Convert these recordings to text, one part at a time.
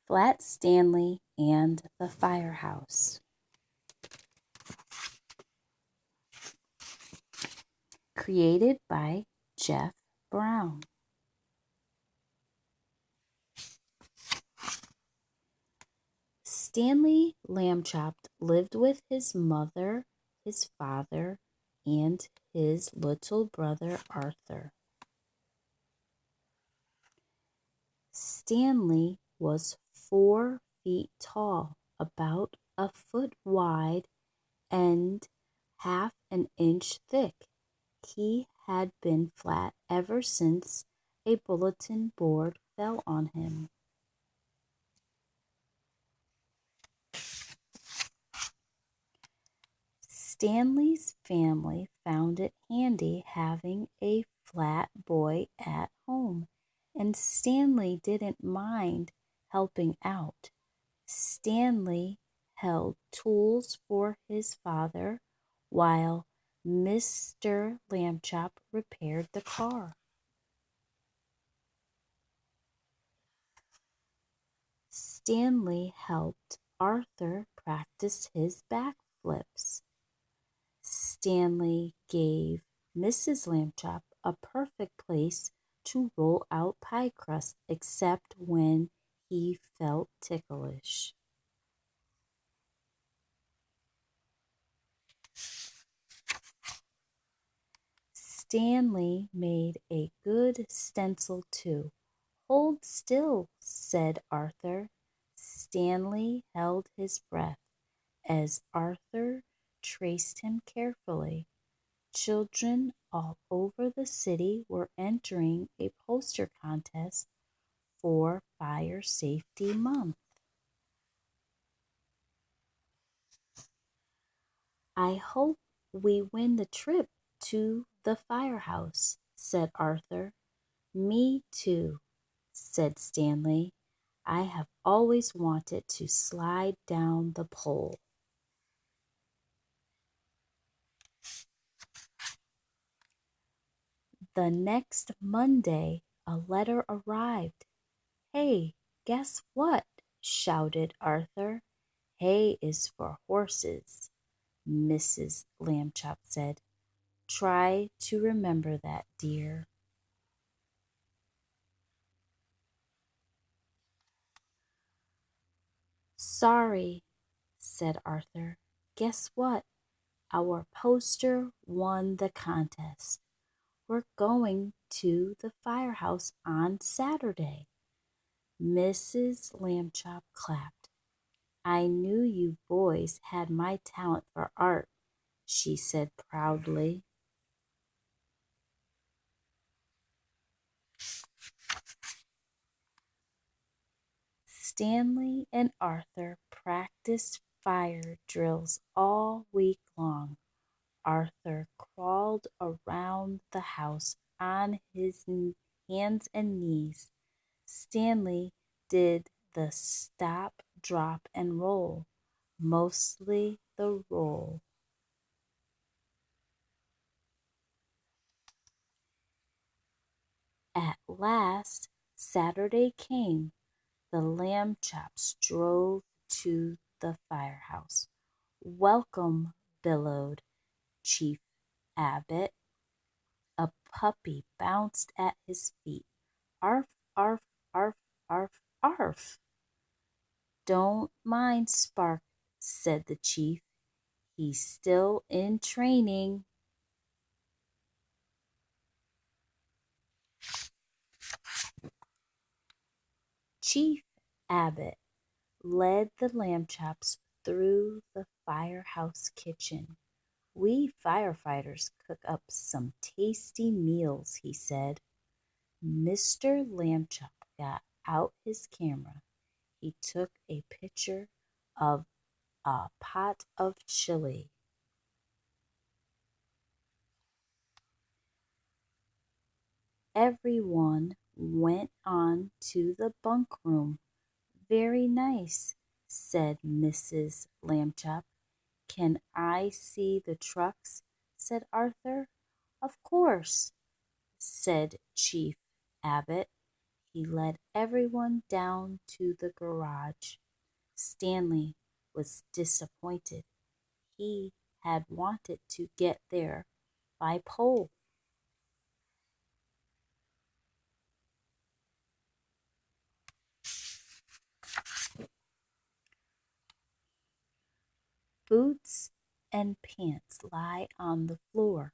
Flat Stanley and the Firehouse. Created by Jeff Brown. Stanley Lambchop lived with his mother, his father, and his little brother Arthur. Stanley was 4 feet tall, about a foot wide, and half an inch thick. He had been flat ever since a bulletin board fell on him. Stanley's family found it handy having a flat boy at home, and Stanley didn't mind helping out. Stanley held tools for his father while Mr. Lambchop repaired the car. Stanley helped Arthur practice his backflips. Stanley gave Mrs. Lambchop a perfect place to roll out pie crust, except when he felt ticklish. Stanley made a good stencil too. Hold still, said Arthur. Stanley held his breath as Arthur traced him carefully. Children all over the city were entering a poster contest for Fire Safety Month. I hope we win the trip to the firehouse, said Arthur. Me too, said Stanley. I have always wanted to slide down the pole. The next Monday, a letter arrived. Hey, guess what? Shouted Arthur. Hay is for horses, Mrs. Lambchop said. Try to remember that, dear. Sorry, said Arthur. Guess what? Our poster won the contest. We're going to the firehouse on Saturday. Mrs. Lambchop clapped. I knew you boys had my talent for art, she said proudly. Stanley and Arthur practiced fire drills all week long. Arthur crawled around the house on his hands and knees. Stanley did the stop, drop, and roll, mostly the roll. At last, Saturday came. The Lambchops drove to the firehouse. Welcome, bellowed Chief Abbott. A puppy bounced at his feet. Arf, arf, arf, arf, arf. Don't mind Spark, said the chief. He's still in training. Chief Abbott led the Lambchops through the firehouse kitchen. We firefighters cook up some tasty meals, he said. Mr. Lambchop got out his camera. He took a picture of a pot of chili. Everyone went on to the bunk room. Very nice, said Mrs. Lambchop. Can I see the trucks? Said Arthur. Of course, said Chief Abbott. He led everyone down to the garage. Stanley was disappointed. He had wanted to get there by pole. Boots and pants lie on the floor.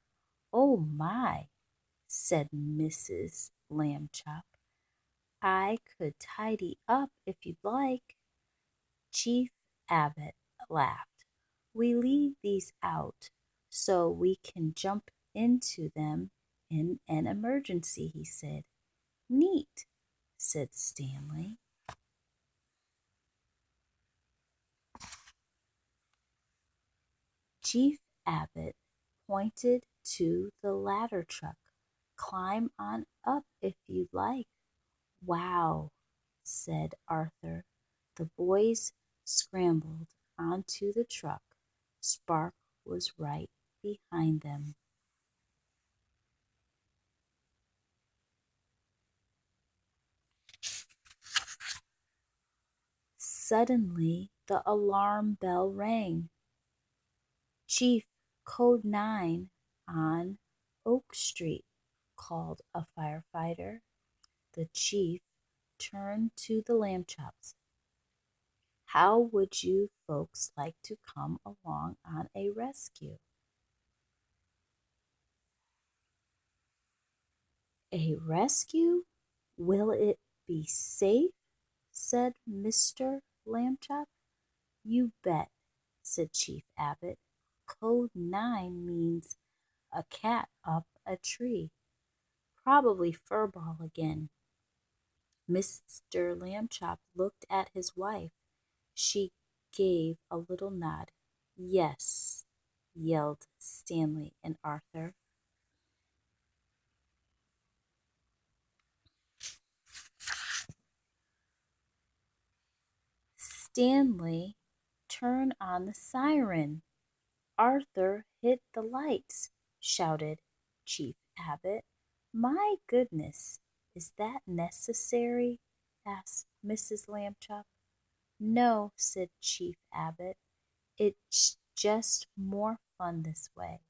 Oh my, said Mrs. Lambchop. I could tidy up if you'd like. Chief Abbott laughed. We leave these out so we can jump into them in an emergency, he said. Neat, said Stanley. Chief Abbott pointed to the ladder truck. Climb on up if you'd like. Wow, said Arthur. The boys scrambled onto the truck. Spark was right behind them. Suddenly, the alarm bell rang. Chief Code 9 on Oak Street, called a firefighter. The chief turned to the Lambchops. How would you folks like to come along on a rescue? A rescue? Will it be safe? Said Mr. Lambchop. You bet, said Chief Abbott. Code 9 means a cat up a tree. Probably Furball again. Mr. Lambchop looked at his wife. She gave a little nod. Yes, yelled Stanley and Arthur. Stanley, turn on the siren. Arthur, hit the lights, shouted Chief Abbott. My goodness, is that necessary? Asked Mrs. Lambchop. No, said Chief Abbott. It's just more fun this way.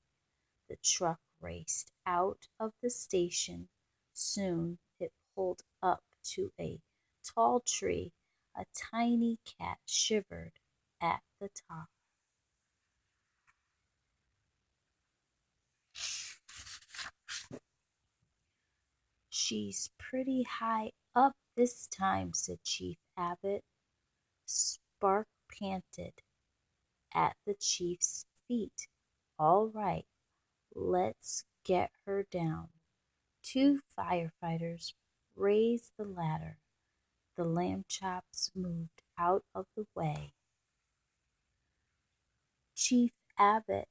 The truck raced out of the station. Soon it pulled up to a tall tree. A tiny cat shivered at the top. She's pretty high up this time, said Chief Abbott. Spark panted at the chief's feet. All right, let's get her down. Two firefighters raised the ladder. The Lambchops moved out of the way. Chief Abbott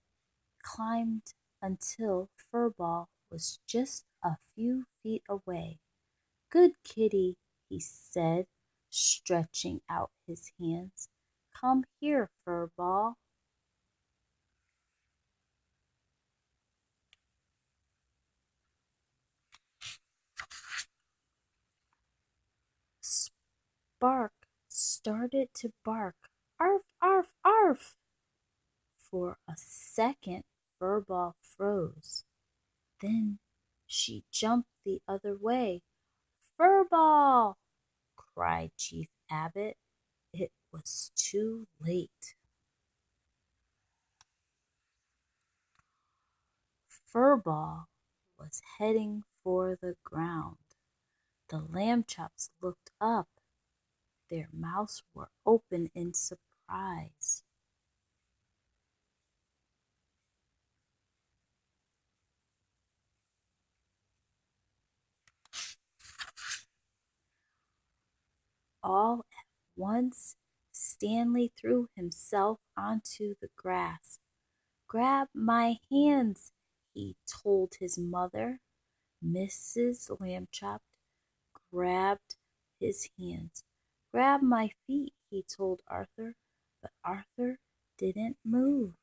climbed until Furball was just a few feet away. Good kitty, he said, stretching out his hands. Come here, Furball. Spark started to bark. Arf, arf, arf! For a second, Furball froze. Then she jumped the other way. Furball! Cried Chief Abbott. It was too late. Furball was heading for the ground. The Lambchops looked up. Their mouths were open in surprise. All at once, Stanley threw himself onto the grass. Grab my hands, he told his mother. Mrs. Lambchop grabbed his hands. Grab my feet, he told Arthur, but Arthur didn't move.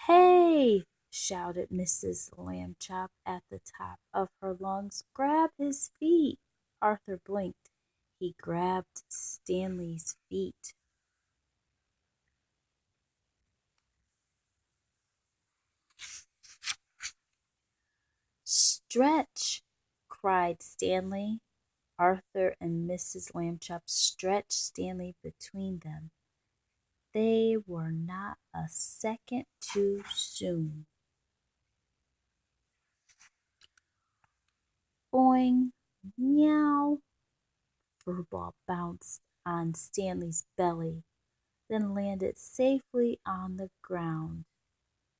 Hey! shouted Mrs. Lambchop at the top of her lungs. Grab his feet! Arthur blinked. He grabbed Stanley's feet. Stretch! Cried Stanley. Arthur and Mrs. Lambchop stretched Stanley between them. They were not a second too soon. Boing! Meow! Furball bounced on Stanley's belly, then landed safely on the ground.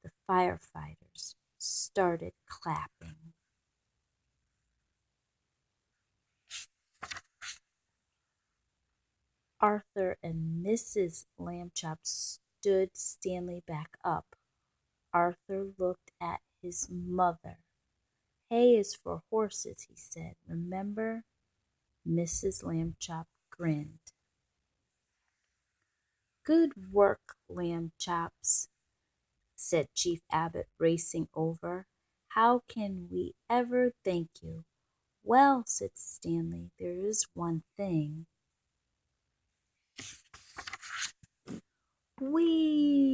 The firefighters started clapping. Arthur and Mrs. Lambchop stood Stanley back up. Arthur looked at his mother. Hay is for horses, he said. Remember? Mrs. Lambchop grinned. Good work, Lambchops, said Chief Abbott, racing over. How can we ever thank you? Well, said Stanley, there is one thing. Whee!